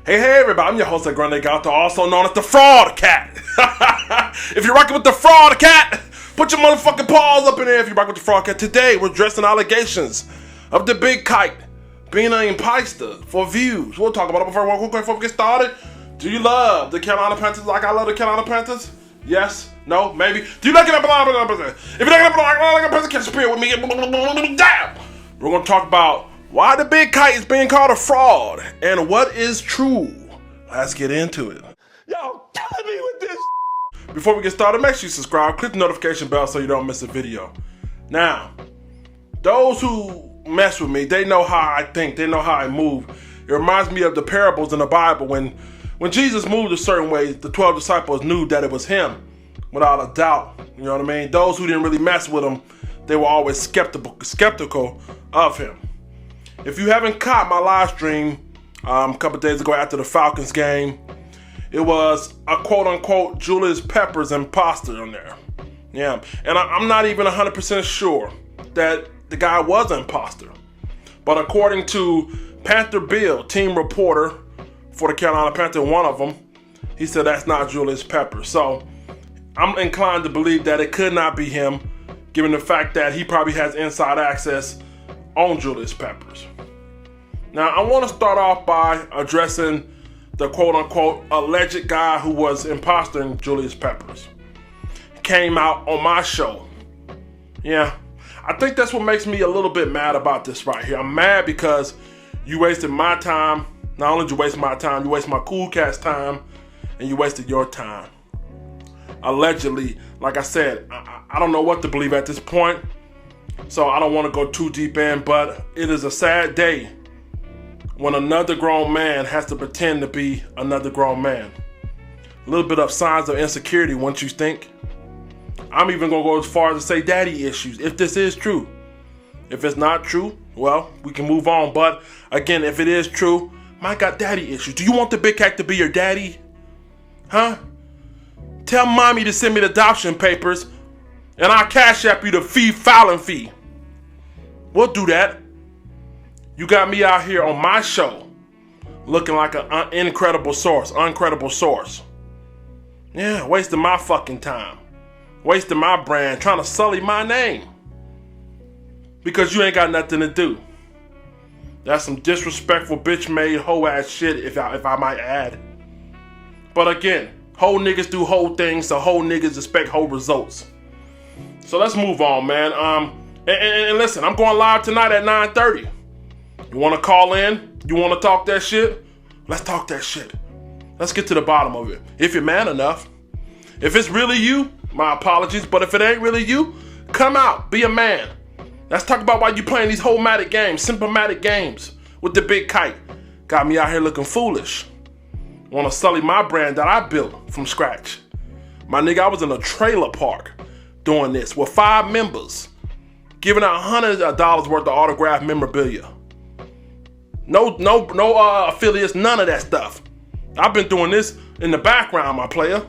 Hey everybody, I'm your host of Grande Gato, also known as the Fraud Cat. If you're rocking with the Fraud Cat, put your motherfucking paws up in there if you're rocking with the Fraud Cat. Today, we're addressing allegations of the big kite being an imposter for views. We'll talk about it before we get started. Do you love the Carolina Panthers like I love the Carolina Panthers? Yes? No? Maybe? Do you like it? If you like it, Panthers, catch a spirit with me. Damn! We're going to talk about why the big kite is being called a fraud and what is true. Let's get into it. Y'all killing me with this. Before we get started, make sure you subscribe, click the notification bell so you don't miss a video. Now, those who mess with me, they know how I think, they know how I move. It reminds me of the parables in the Bible when Jesus moved a certain way, the 12 disciples knew that it was him without a doubt. You know what I mean? Those who didn't really mess with him, they were always skeptical of him. If you haven't caught my live stream a couple days ago after the Falcons game, it was a quote-unquote Julius Peppers imposter on there. Yeah, and I'm not even 100% sure that the guy was an imposter. But according to Panther Bill, team reporter for the Carolina Panthers, one of them, he said that's not Julius Peppers. So I'm inclined to believe that it could not be him, given the fact that he probably has inside access on Julius Peppers. Now, I want to start off by addressing the quote-unquote alleged guy who was imposting Julius Peppers. He came out on my show. Yeah, I think that's what makes me a little bit mad about this right here. I'm mad because you wasted my time. Not only did you waste my time, you wasted my cool cat's time, and you wasted your time. Allegedly, like I said, I don't know what to believe at this point, so I don't want to go too deep in, but it is a sad day when another grown man has to pretend to be another grown man. A little bit of signs of insecurity, wouldn't you think? I'm even going to go as far as to say daddy issues, if this is true. If it's not true, well, we can move on. But again, if it is true, my God, daddy issues. Do you want the big cat to be your daddy? Huh? Tell mommy to send me the adoption papers and I'll cash app you the filing fee. We'll do that. You got me out here on my show looking like an incredible source, uncredible source. Yeah, wasting my fucking time. Wasting my brand, trying to sully my name. Because you ain't got nothing to do. That's some disrespectful bitch-made hoe-ass shit, if I might add. But again, hoe niggas do hoe things, so hoe niggas expect hoe results. So let's move on, man. And listen, I'm going live tonight at 9:30. You want to call in? You want to talk that shit? Let's talk that shit. Let's get to the bottom of it. If you're man enough. If it's really you, my apologies. But if it ain't really you, come out. Be a man. Let's talk about why you playing these whole-matic games, simple-matic games with the big kite. Got me out here looking foolish. Want to sully my brand that I built from scratch. My nigga, I was in a trailer park doing this with 5 members, giving out $100 worth of autographed memorabilia. No affiliates, none of that stuff. I've been doing this in the background, my player,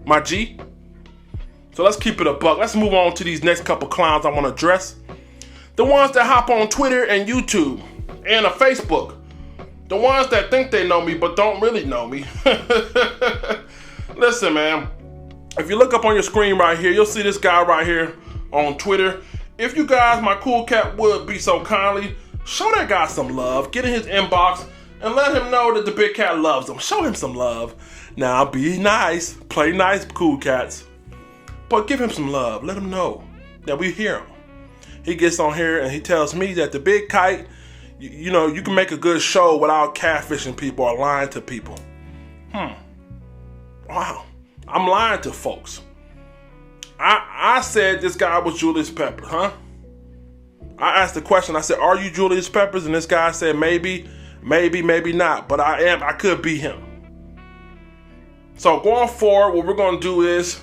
my G. So let's keep it a buck. Let's move on to these next couple clowns I want to address. The ones that hop on Twitter and YouTube and Facebook. The ones that think they know me but don't really know me. Listen, man. If you look up on your screen right here, you'll see this guy right here on Twitter. If you guys, my cool cat, would be so kindly, show that guy some love. Get in his inbox and let him know that the big cat loves him. Show him some love. Now, be nice. Play nice, cool cats. But give him some love. Let him know that we hear him. He gets on here and he tells me that the big kite, you know, you can make a good show without catfishing people or lying to people. Wow. I'm lying to folks. I said this guy was Julius Peppers, huh? I asked the question, I said, are you Julius Peppers? And this guy said, maybe not, but I could be him. So going forward, what we're going to do is,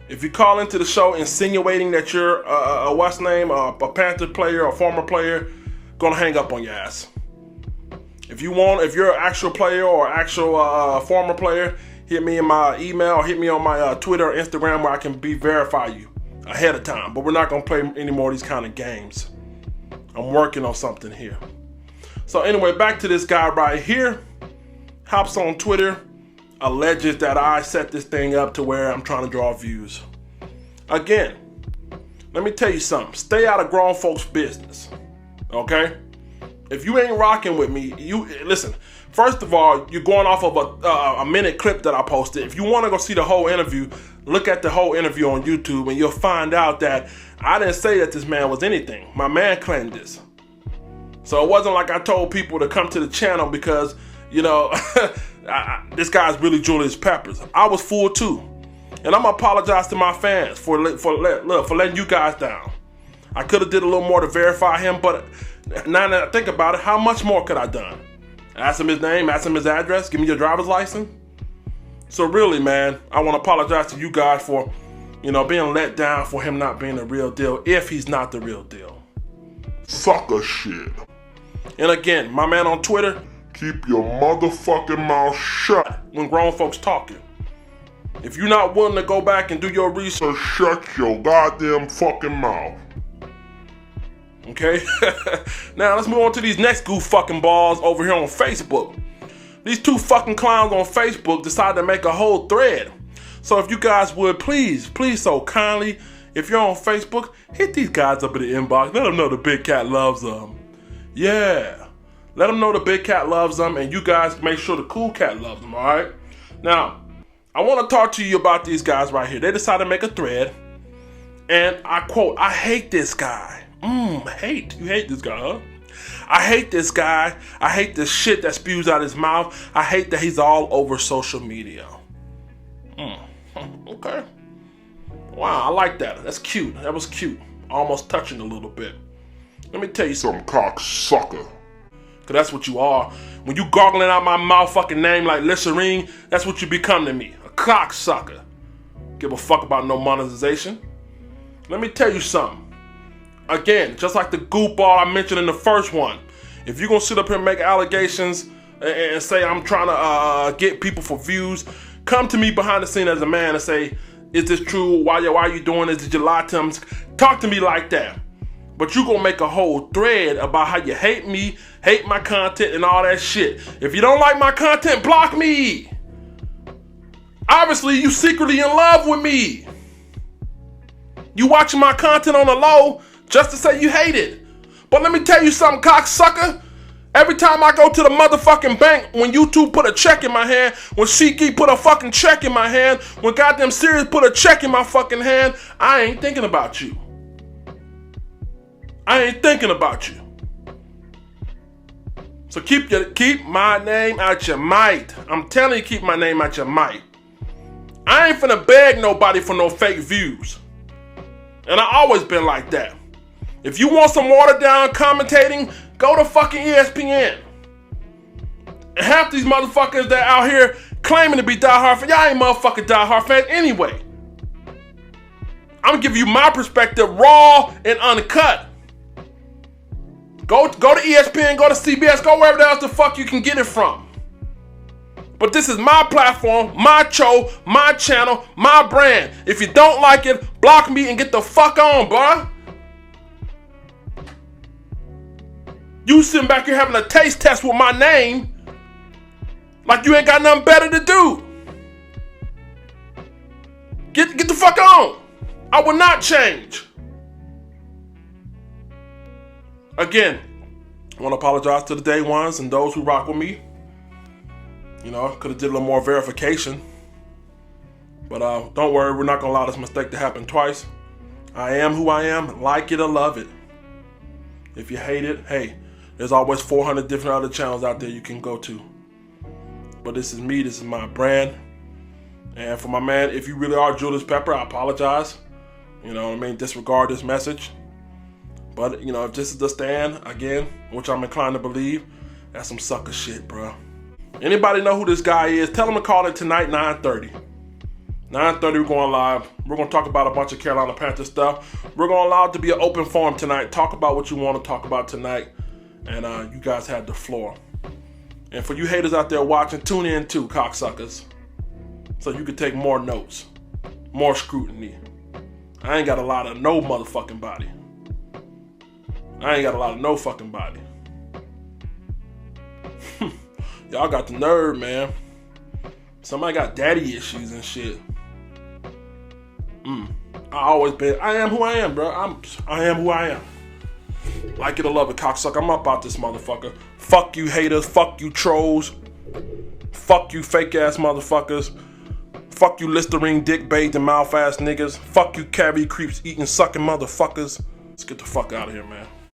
if you call into the show insinuating that you're a Panther player or former player, gonna hang up on your ass. If you're an actual player or actual former player, hit me in my email or hit me on my Twitter or Instagram where I can verify you ahead of time. But we're not gonna play any more of these kind of games. I'm working on something here. So anyway, back to this guy right here. hops on Twitter, alleges that I set this thing up to where I'm trying to draw views. Again, let me tell you something. Stay out of grown folks' business, okay? If you ain't rocking with me, listen. First of all, you're going off of a minute clip that I posted. If you want to go see the whole interview, look at the whole interview on YouTube, and you'll find out that I didn't say that this man was anything. My man claimed this. So it wasn't like I told people to come to the channel because, this guy's really Julius Peppers. I was fooled too. And I'm going to apologize to my fans for letting you guys down. I could have did a little more to verify him, but now that I think about it, how much more could I done? Ask him his name, ask him his address, give me your driver's license. So really, man, I want to apologize to you guys for, being let down for him not being the real deal if he's not the real deal. Sucker shit. And again, my man on Twitter, keep your motherfucking mouth shut when grown folks talking. If you're not willing to go back and do your research, shut your goddamn fucking mouth. Okay? Now let's move on to these next goof fucking balls over here on Facebook. These two fucking clowns on Facebook decided to make a whole thread. So if you guys would please so kindly, if you're on Facebook, hit these guys up in the inbox. Let them know the big cat loves them. Yeah. Let them know the big cat loves them, and you guys make sure the cool cat loves them, alright? Now, I want to talk to you about these guys right here. They decided to make a thread, and I quote, I hate this guy. Hate. You hate this guy, huh? I hate this guy. I hate the shit that spews out his mouth. I hate that he's all over social media. Okay. Wow, I like that. That's cute. That was cute. Almost touching a little bit. Let me tell you something, cocksucker. Cause that's what you are. When you gargling out my motherfucking name like Listerine, that's what you become to me. A cocksucker. Give a fuck about no monetization. Let me tell you something. Again, just like the goofball I mentioned in the first one, if you're gonna sit up here and make allegations and say I'm trying to get people for views, come to me behind the scene as a man and say, is this true? Why are you doing this? Did you lie to him? Talk to me like that. But you gonna make a whole thread about how you hate me, hate my content, and all that shit. If you don't like my content, block me. Obviously, you secretly in love with me. You watching my content on the low just to say you hate it. But let me tell you something, cocksucker. Every time I go to the motherfucking bank, when YouTube put a check in my hand, when SeatGeek put a fucking check in my hand, when goddamn Sirius put a check in my fucking hand, I ain't thinking about you. I ain't thinking about you. So keep my name out your might. I'm telling you, keep my name out your might. I ain't finna beg nobody for no fake views. And I always been like that. If you want some watered down commentating, go to fucking ESPN. And half these motherfuckers that out here claiming to be diehard fans, y'all ain't motherfucking diehard fans anyway. I'm gonna give you my perspective, raw and uncut. Go to ESPN, go to CBS, go wherever else the fuck you can get it from. But this is my platform, my show, my channel, my brand. If you don't like it, block me and get the fuck on, bruh. You sitting back here having a taste test with my name like you ain't got nothing better to do. Get the fuck on. I will not change. Again, I want to apologize to the day ones and those who rock with me. Could have did a little more verification. But don't worry, we're not going to allow this mistake to happen twice. I am who I am, like it or love it. If you hate it, hey, there's always 400 different other channels out there you can go to. But this is me, this is my brand. And for my man, if you really are Julius Pepper, I apologize. Disregard this message. But, if this is the stand, again, which I'm inclined to believe, that's some sucker shit, bro. Anybody know who this guy is? Tell him to call it tonight, 9:30. 9:30, we're going live. We're going to talk about a bunch of Carolina Panthers stuff. We're going to allow it to be an open forum tonight. Talk about what you want to talk about tonight. And you guys have the floor. And for you haters out there watching, tune in too, cocksuckers. So you can take more notes. More scrutiny. I ain't got a lot of no motherfucking body. I ain't got a lot of no fucking body. Y'all got the nerve, man. Somebody got daddy issues and shit. I always been. I am who I am, bro. I am who I am. Like it or love it, cocksucker. I'm up out this motherfucker. Fuck you haters. Fuck you trolls. Fuck you fake ass motherfuckers. Fuck you Listerine dick bathed and mouth ass niggas. Fuck you carry creeps eating sucking motherfuckers. Let's get the fuck out of here, man.